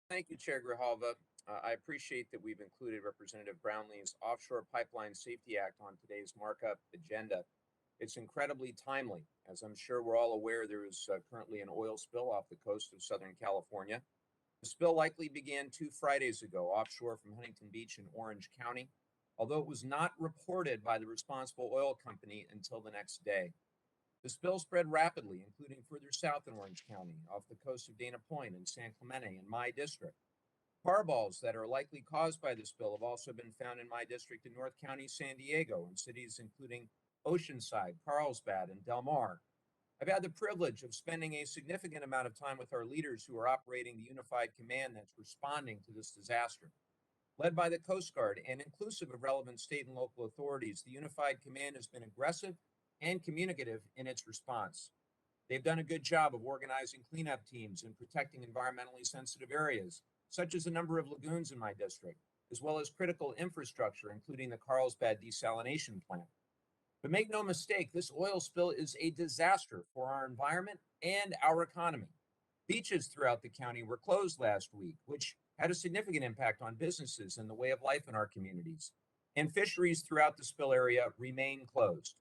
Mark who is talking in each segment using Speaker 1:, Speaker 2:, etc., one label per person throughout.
Speaker 1: Thank you, Chair Grijalva. I appreciate that we've included Representative Brownlee's Offshore Pipeline Safety Act on today's markup agenda. It's incredibly timely. As I'm sure we're all aware, there is currently an oil spill off the coast of Southern California. The spill likely began 2 Fridays ago offshore from Huntington Beach in Orange County, although it was not reported by the responsible oil company until the next day. The spill spread rapidly, including further south in Orange County, off the coast of Dana Point and San Clemente in my district. Fireballs that are likely caused by the spill have also been found in my district in North County, San Diego, in cities including Oceanside, Carlsbad, and Del Mar. I've had the privilege of spending a significant amount of time with our leaders who are operating the unified command that's responding to this disaster. Led by the Coast Guard and inclusive of relevant state and local authorities, the unified command has been aggressive and communicative in its response. They've done a good job of organizing cleanup teams and protecting environmentally sensitive areas, such as a number of lagoons in my district, as well as critical infrastructure, including the Carlsbad desalination plant. But make no mistake, this oil spill is a disaster for our environment and our economy. Beaches throughout the county were closed last week, which had a significant impact on businesses and the way of life in our communities. And fisheries throughout the spill area remain closed.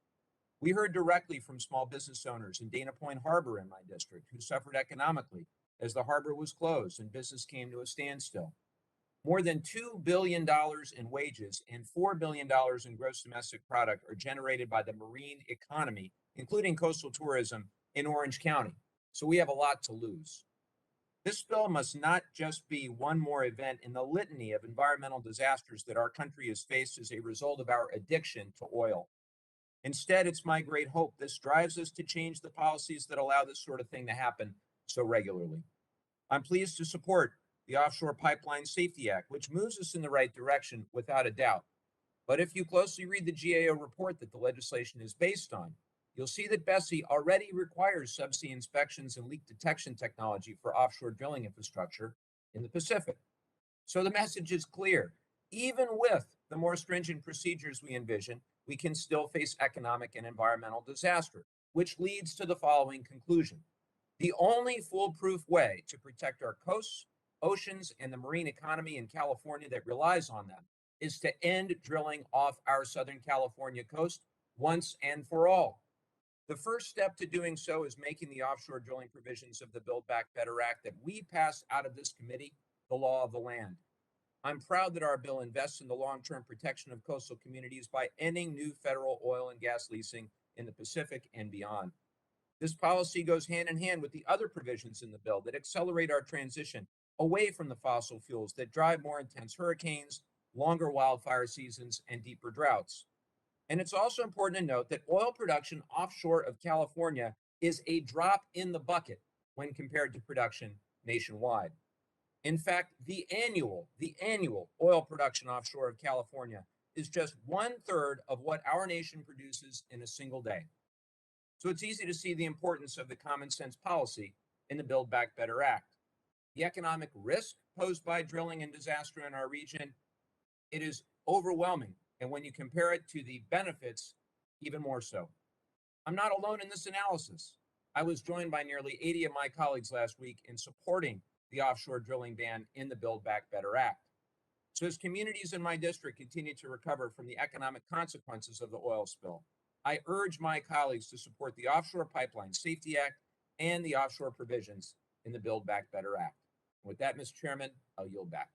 Speaker 1: We heard directly from small business owners in Dana Point Harbor in my district who suffered economically as the harbor was closed and business came to a standstill. More than $2 billion in wages and $4 billion in gross domestic product are generated by the marine economy, including coastal tourism in Orange County. So we have a lot to lose. This spill must not just be one more event in the litany of environmental disasters that our country has faced as a result of our addiction to oil. Instead, it's my great hope this drives us to change the policies that allow this sort of thing to happen so regularly. I'm pleased to support the Offshore Pipeline Safety Act, which moves us in the right direction without a doubt. But if you closely read the GAO report that the legislation is based on, you'll see that Bessie already requires subsea inspections and leak detection technology for offshore drilling infrastructure in the Pacific. So the message is clear. Even with the more stringent procedures we envision, we can still face economic and environmental disaster, which leads to the following conclusion. The only foolproof way to protect our coasts, oceans, and the marine economy in California that relies on them is to end drilling off our Southern California coast once and for all. The first step to doing so is making the offshore drilling provisions of the Build Back Better Act that we passed out of this committee the law of the land. I'm proud that our bill invests in the long-term protection of coastal communities by ending new federal oil and gas leasing in the Pacific and beyond. This policy goes hand in hand with the other provisions in the bill that accelerate our transition away from the fossil fuels that drive more intense hurricanes, longer wildfire seasons, and deeper droughts. And it's also important to note that oil production offshore of California is a drop in the bucket when compared to production nationwide. In fact, the annual oil production offshore of California is just 1/3 of what our nation produces in a single day. So it's easy to see the importance of the common sense policy in the Build Back Better Act. The economic risk posed by drilling and disaster in our region, it is overwhelming. And when you compare it to the benefits, even more so. I'm not alone in this analysis. I was joined by nearly 80 of my colleagues last week in supporting the offshore drilling ban in the Build Back Better Act. So as communities in my district continue to recover from the economic consequences of the oil spill, I urge my colleagues to support the Offshore Pipeline Safety Act and the offshore provisions in the Build Back Better Act. With that, Mr. Chairman, I'll yield back.